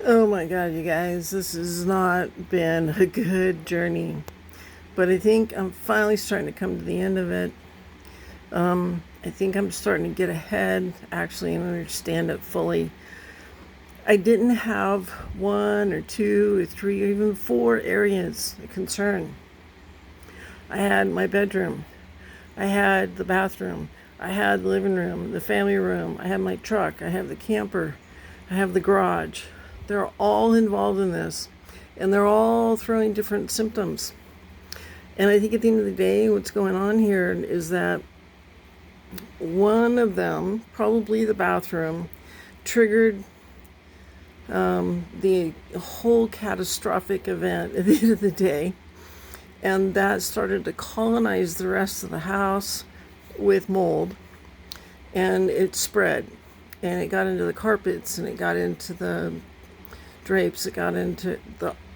Oh my God, you guys, this has not been a good journey, but I think I'm finally starting to come to the end of it. I think I'm starting to get ahead, actually, and understand it fully. I didn't have one or two or three or even four areas of concern. I had my bedroom, I had the bathroom, I had the living room, the family room, I had my truck, I have the camper, I have the garage. They're all involved in this, and they're all throwing different symptoms. And I think at the end of the day, what's going on here is that one of them, probably the bathroom, triggered the whole catastrophic event at the end of the day. And that started to colonize the rest of the house with mold. And it spread. And it got into the carpets, and it got into the drapes, it got into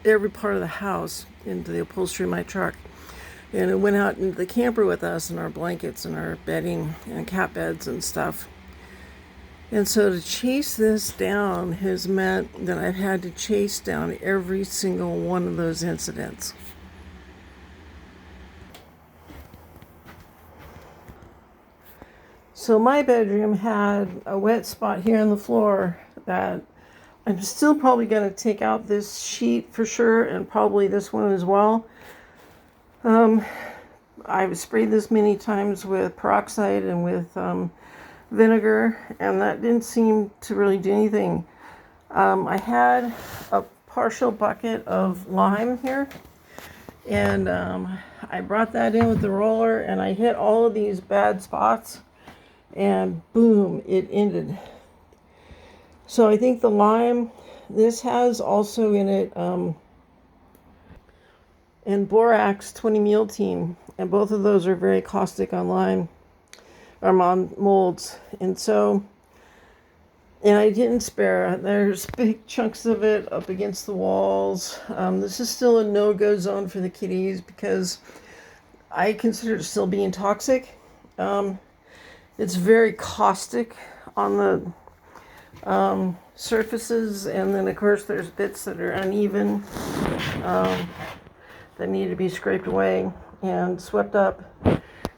every part of the house, into the upholstery of my truck. And it went out into the camper with us and our blankets and our bedding and cat beds and stuff. And so to chase this down has meant that I've had to chase down every single one of those incidents. So my bedroom had a wet spot here on the floor that I'm still probably going to take out this sheet for sure, and probably this one as well. I've sprayed this many times with peroxide and with vinegar, and that didn't seem to really do anything. I had a partial bucket of lime here, and I brought that in with the roller, and I hit all of these bad spots, and boom, it ended. So I think the lime, this has also in it and borax 20 meal team, and both of those are very caustic on lime or on molds. And so, and I didn't spare. There's big chunks of it up against the walls. This is still a no-go zone for the kitties because I consider it still being toxic. It's very caustic on the surfaces, and then of course there's bits that are uneven that need to be scraped away and swept up,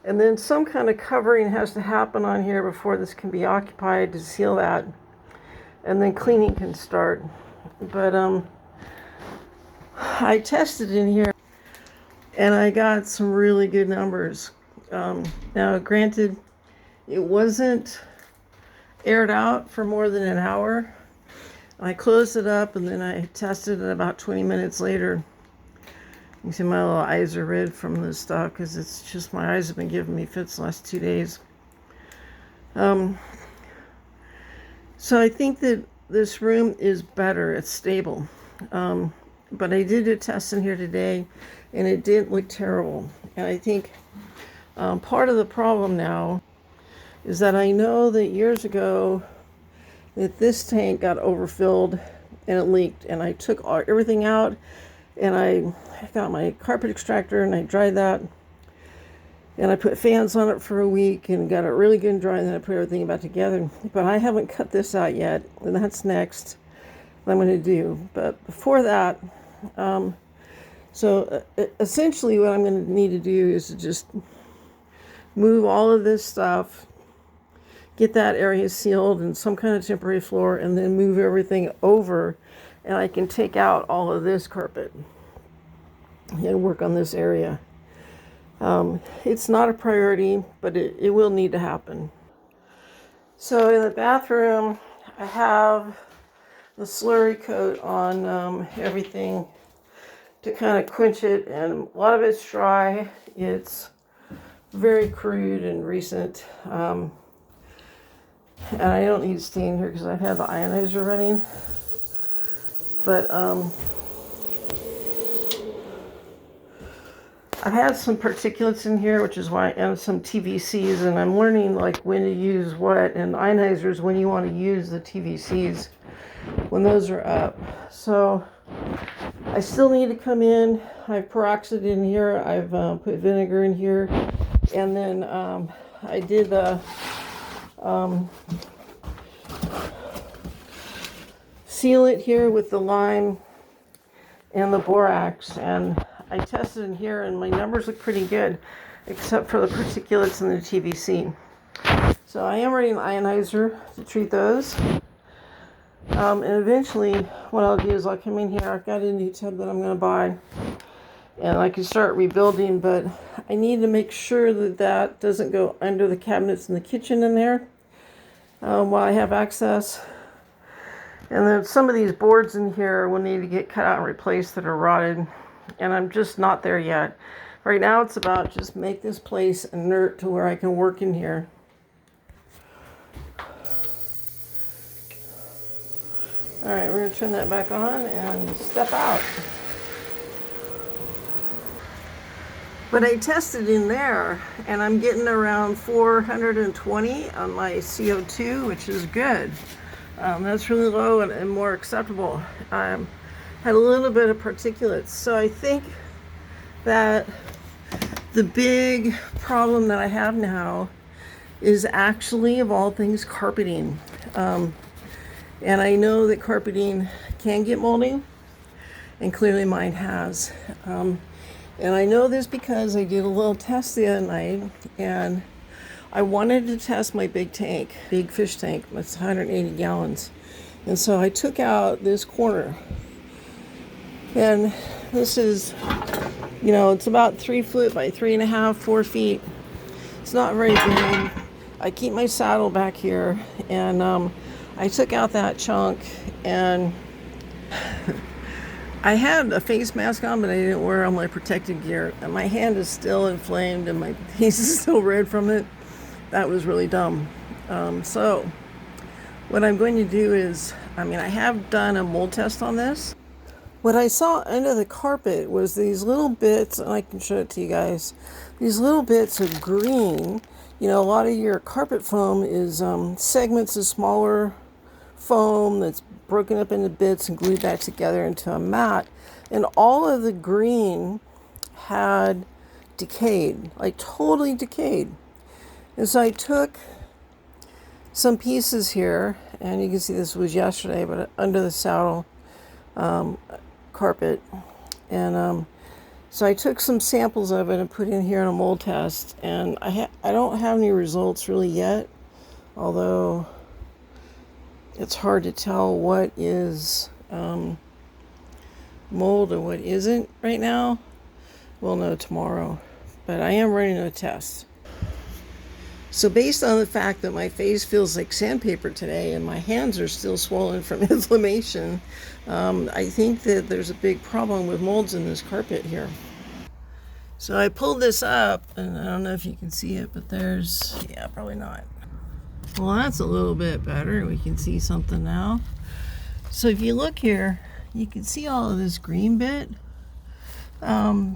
and then some kind of covering has to happen on here before this can be occupied to seal that, and then cleaning can start. But I tested in here and I got some really good numbers. Now granted, it wasn't aired out for more than an hour. I closed it up, and then I tested it about 20 minutes later. You see my little eyes are red from this stuff because it's just my eyes have been giving me fits the last 2 days. So I think that this room is better. It's stable. But I did a test in here today, and it didn't look terrible. And I think part of the problem now is that I know that years ago that this tank got overfilled and it leaked, and I took everything out, and I got my carpet extractor and I dried that, and I put fans on it for a week and got it really good and dry, and then I put everything back together. But I haven't cut this out yet, and that's next what I'm going to do. But before that, essentially what I'm going to need to do is to just move all of this stuff, get that area sealed in some kind of temporary floor, and then move everything over, and I can take out all of this carpet and work on this area. It's not a priority, but it will need to happen. So in the bathroom, I have the slurry coat on everything to kind of quench it, and a lot of it's dry. It's very crude and recent. And I don't need to stay in here because I've had the ionizer running. But I've had some particulates in here, which is why, and some TVCs, and I'm learning like when to use what, and ionizers when you want to use the TVCs when those are up. So I still need to come in. I've peroxide in here. I've put vinegar in here, and then I did the seal it here with the lime and the borax, and I tested in here and my numbers look pretty good except for the particulates in the TVC. So I am writing an ionizer to treat those. And eventually what I'll do is I'll come in here. I've got a new tub that I'm going to buy and I can start rebuilding, but I need to make sure that that doesn't go under the cabinets in the kitchen in there while I have access. And then some of these boards in here will need to get cut out and replaced that are rotted, and I'm just not there yet. Right now it's about just make this place inert to where I can work in here. Alright, we're going to turn that back on and step out. But I tested in there, and I'm getting around 420 on my CO2, which is good. That's really low and more acceptable. Had a little bit of particulates. So I think that the big problem that I have now is actually, of all things, carpeting. And I know that carpeting can get moldy, and clearly mine has. And I know this because I did a little test the other night, and I wanted to test my big tank, big fish tank. It's 180 gallons. And so I took out this corner. And this is, you know, it's about 3 foot by 3.5, 4 feet. It's not very big. I keep my saddle back here, and I took out that chunk, and I had a face mask on, but I didn't wear all my protective gear. And my hand is still inflamed, and my face is still red from it. That was really dumb. So what I'm going to do is, I have done a mold test on this. What I saw under the carpet was these little bits, and I can show it to you guys, these little bits of green. You know, a lot of your carpet foam is segments of smaller foam that's broken up into bits and glued back together into a mat. And all of the green had decayed, like totally decayed. And so I took some pieces here, and you can see this was yesterday, but under the saddle carpet. And so I took some samples of it and put in here in a mold test. And I don't have any results really yet, although it's hard to tell what is mold and what isn't right now. We'll know tomorrow, but I am running a test. So based on the fact that my face feels like sandpaper today and my hands are still swollen from inflammation, I think that there's a big problem with molds in this carpet here. So I pulled this up, and I don't know if you can see it, but there's, yeah, probably not. Well, that's a little bit better. We can see something now. So if you look here, you can see all of this green bit,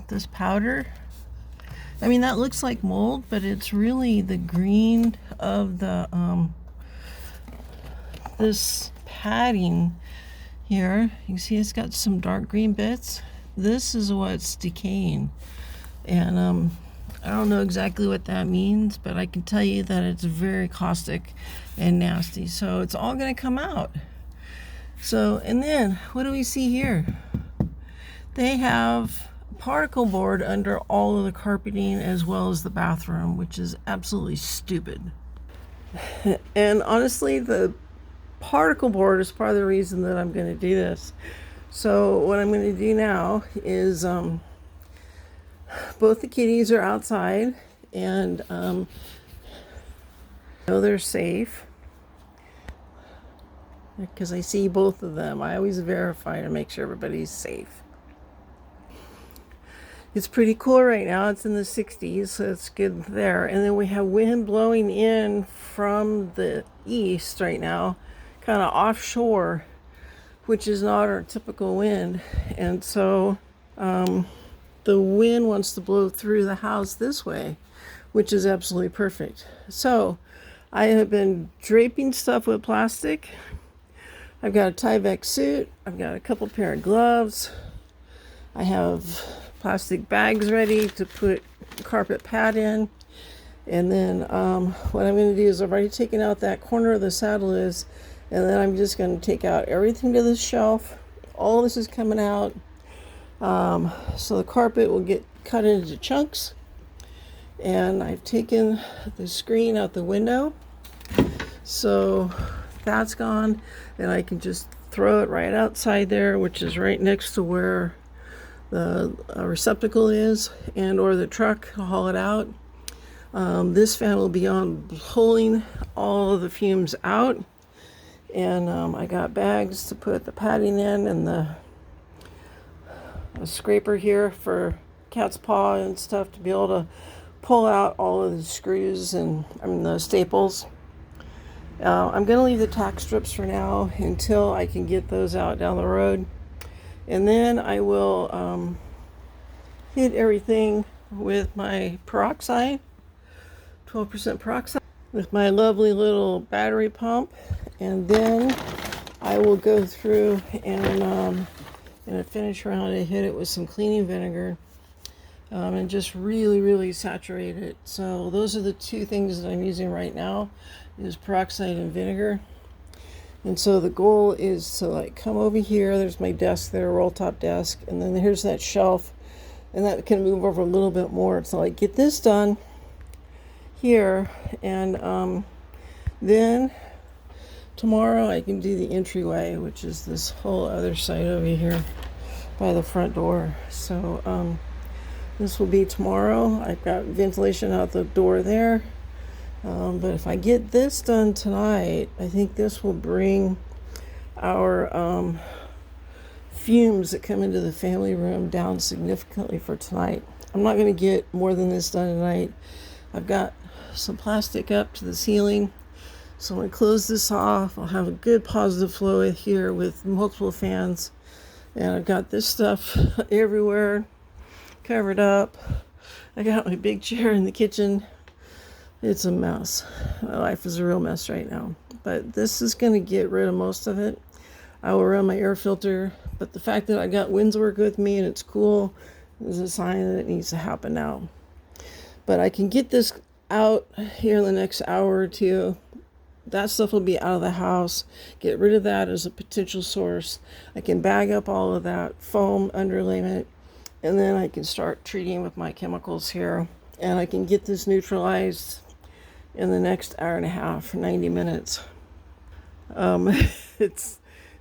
this powder. I mean, that looks like mold, but it's really the green of the this padding here. You can see it's got some dark green bits. This is what's decaying, and I don't know exactly what that means, but I can tell you that it's very caustic and nasty. So it's all going to come out. So, and then what do we see here? They have particle board under all of the carpeting as well as the bathroom, which is absolutely stupid. And honestly, the particle board is part of the reason that I'm going to do this. So what I'm going to do now is both the kitties are outside, and I know they're safe because I see both of them. I always verify to make sure everybody's safe. It's pretty cool right now. It's in the 60s, so it's good there. And then we have wind blowing in from the east right now, kind of offshore, which is not our typical wind. And so the wind wants to blow through the house this way, which is absolutely perfect. So I have been draping stuff with plastic. I've got a Tyvek suit. I've got a couple pair of gloves. I have plastic bags ready to put carpet pad in. And then what I'm going to do is I've already taken out that corner of the saddle is, And then I'm just going to take out everything to the shelf. All this is coming out. So the carpet will get cut into chunks. And I've taken the screen out the window. So that's gone. And I can just throw it right outside there, which is right next to where the receptacle is, and or the truck to haul it out. This fan will be on pulling all of the fumes out. And I got bags to put the padding in, and a scraper here for cat's paw and stuff to be able to pull out all of the screws and the staples. I'm going to leave the tack strips for now until I can get those out down the road. And then I will hit everything with my peroxide, 12% peroxide, with my lovely little battery pump. And then I will go through and in a finish round, I hit it with some cleaning vinegar and just really saturate it. So those are the two things that I'm using right now, is peroxide and vinegar. And so the goal is to like come over here. There's my desk there, roll top desk, and then here's that shelf, and that can move over a little bit more. So like get this done here, and then tomorrow I can do the entryway, which is this whole other side over here by the front door. So this will be tomorrow. I've got ventilation out the door there. But if I get this done tonight, I think this will bring our fumes that come into the family room down significantly for tonight. I'm not going to get more than this done tonight. I've got some plastic up to the ceiling. So I'm going to close this off. I'll have a good positive flow here with multiple fans. And I've got this stuff everywhere, covered up. I got my big chair in the kitchen. It's a mess. My life is a real mess right now. But this is going to get rid of most of it. I will run my air filter. But the fact that I got Windswork with me and it's cool is a sign that it needs to happen now. But I can get this out here in the next hour or two. That stuff will be out of the house. Get rid of that as a potential source. I can bag up all of that foam underlayment, and then I can start treating with my chemicals here. And I can get this neutralized in the next hour and a half, 90 minutes. It's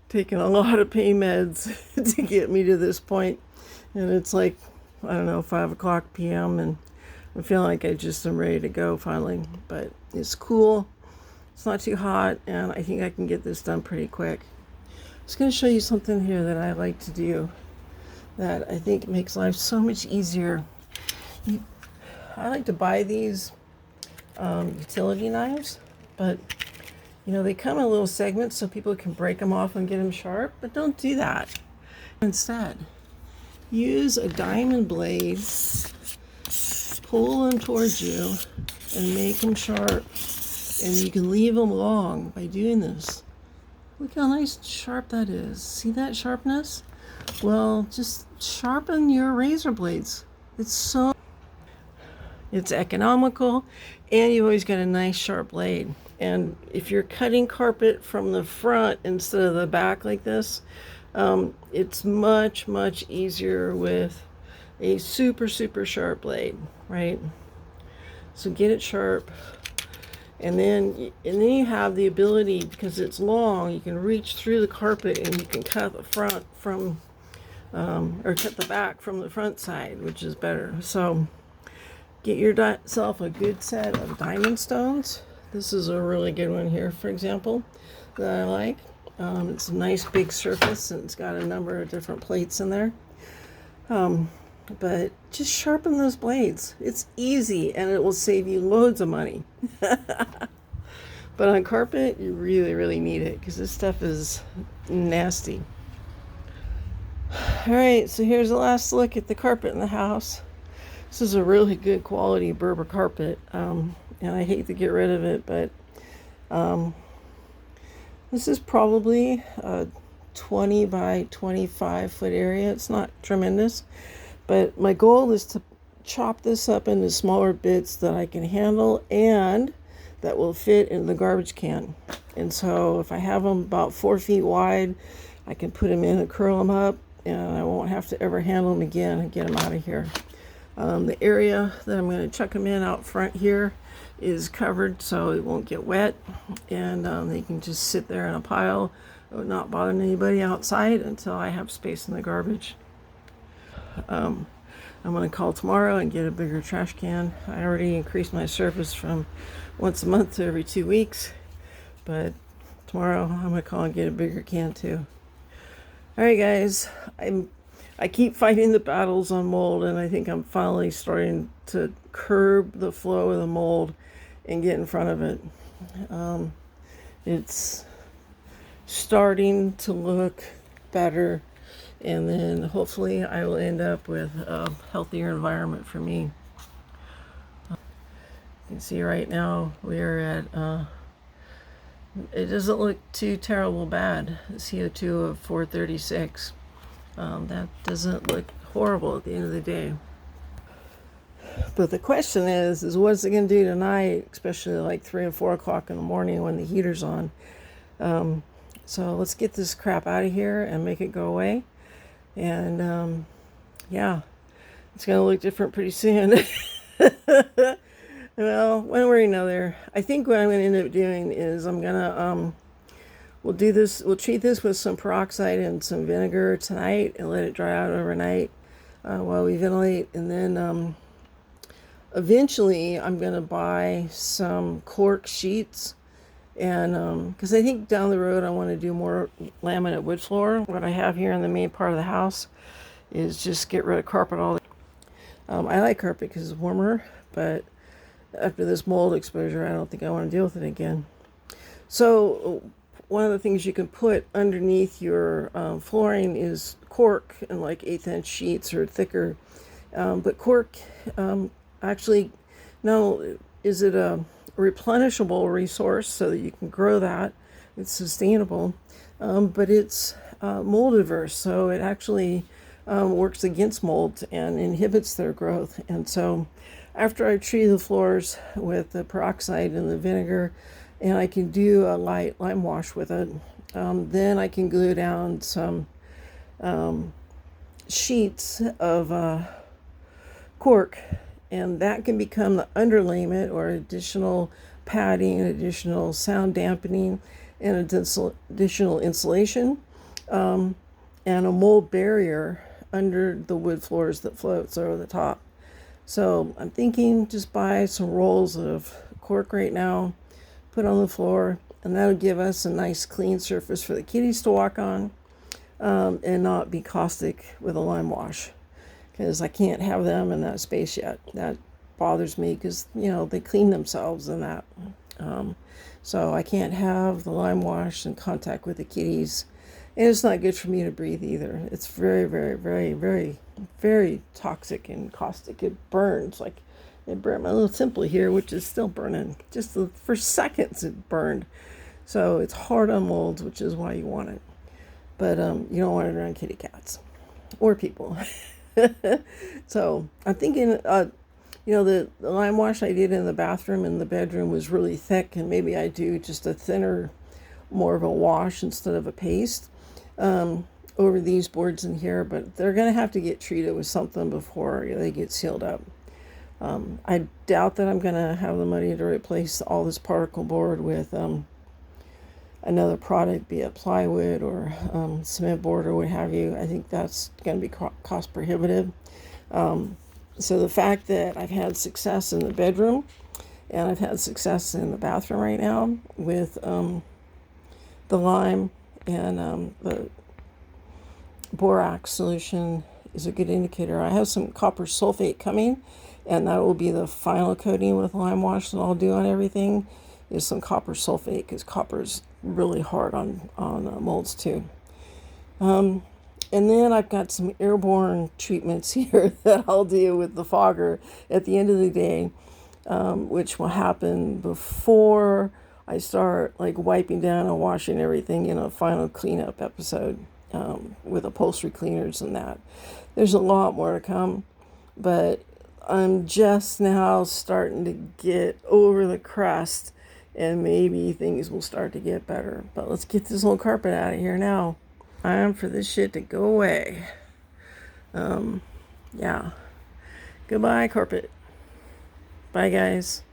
taken a lot of pain meds to get me to this point. And it's like, I don't know, 5 o'clock p.m. and I feel like I just am ready to go finally. But it's cool. It's not too hot, and I think I can get this done pretty quick. I'm just going to show you something here that I like to do that I think makes life so much easier. I like to buy these utility knives, but they come in little segments so people can break them off and get them sharp, but don't do that. Instead, use a diamond blade, pull them towards you, and make them sharp. And you can leave them long by doing this. Look how nice and sharp that is. See that sharpness? Well, just sharpen your razor blades. It's economical, and you've always got a nice sharp blade. And if you're cutting carpet from the front instead of the back like this, it's much easier with a super sharp blade, right? So get it sharp. And then you have the ability, because it's long, you can reach through the carpet and you can cut the front from, or cut the back from the front side, which is better. So get yourself a good set of diamond stones. This is a really good one here, for example, that I like. It's a nice big surface, and it's got a number of different plates in there. But just sharpen those blades. It's easy, and it will save you loads of money. But on carpet, you really need it, because this stuff is nasty. All right, so here's the last look at the carpet in the house. This is a really good quality Berber carpet, and I hate to get rid of it, but this is probably a 20 by 25 foot area. It's not tremendous. But my goal is to chop this up into smaller bits that I can handle and that will fit in the garbage can. And so if I have them about 4 feet wide, I can put them in and curl them up, and I won't have to ever handle them again and get them out of here. The area that I'm going to chuck them in out front here is covered so it won't get wet, and they can just sit there in a pile, not bothering anybody outside until I have space in the garbage. I'm going to call tomorrow and get a bigger trash can. I already increased my service from once a month to every 2 weeks, but tomorrow I'm going to call and get a bigger can too. All right, guys, I keep fighting the battles on mold, and I think I'm finally starting to curb the flow of the mold and get in front of it. It's starting to look better, and then hopefully I will end up with a healthier environment for me. You can see right now we're at, it doesn't look too terrible bad, CO2 of 436. That doesn't look horrible at the end of the day. But the question is what's it going to do tonight, especially like 3 and 4 o'clock in the morning when the heater's on. So let's get this crap out of here and make it go away. And yeah, it's going to look different pretty soon. Well, one way or another, I think what I'm going to end up doing is I'm going to, we'll treat this with some peroxide and some vinegar tonight and let it dry out overnight while we ventilate. And then eventually I'm going to buy some cork sheets, and because I think down the road I want to do more laminate wood floor. What I have here in the main part of the house is just get rid of carpet all. I like carpet because it's warmer, but after this mold exposure, I don't think I want to deal with it again. So one of the things you can put underneath your flooring is cork, and like 1/8-inch sheets or thicker. But cork, actually, no, is it a replenishable resource so that you can grow that? It's sustainable, but it's mold averse, so it actually works against molds and inhibits their growth. And so after I treat the floors with the peroxide and the vinegar, and I can do a light lime wash with it, then I can glue down some sheets of cork, and that can become the underlayment or additional padding, additional sound dampening, and additional insulation, and a mold barrier under the wood floors that floats over the top. So I'm thinking just buy some rolls of cork right now, put on the floor, and that'll give us a nice clean surface for the kitties to walk on, and not be caustic with a lime wash, because I can't have them in that space yet. That bothers me because, they clean themselves in that. So I can't have the lime wash in contact with the kitties, and it's not good for me to breathe either. It's very, very, very, very, very toxic and caustic. It burns. Like, it burned my little temple here, which is still burning. Just for seconds it burned. So it's hard on molds, which is why you want it. But you don't want it around kitty cats or people. So I'm thinking, the lime wash I did in the bathroom and the bedroom was really thick, and maybe I do just a thinner, more of a wash instead of a paste over these boards in here. But they're going to have to get treated with something before they get sealed up. I doubt that I'm going to have the money to replace all this particle board with another product, be it plywood or cement board or what have you. I think that's going to be cost prohibitive. So the fact that I've had success in the bedroom and I've had success in the bathroom right now with the lime and the borax solution is a good indicator. I have some copper sulfate coming, and that will be the final coating with lime wash that I'll do on everything, is some copper sulfate, because copper is really hard on molds too. And then I've got some airborne treatments here that I'll do with the fogger at the end of the day, which will happen before I start like wiping down and washing everything in a final cleanup episode with upholstery cleaners and that. There's a lot more to come, but I'm just now starting to get over the crust and maybe things will start to get better. But let's get this whole carpet out of here now. Time for this shit to go away. Yeah. Goodbye, carpet. Bye, guys.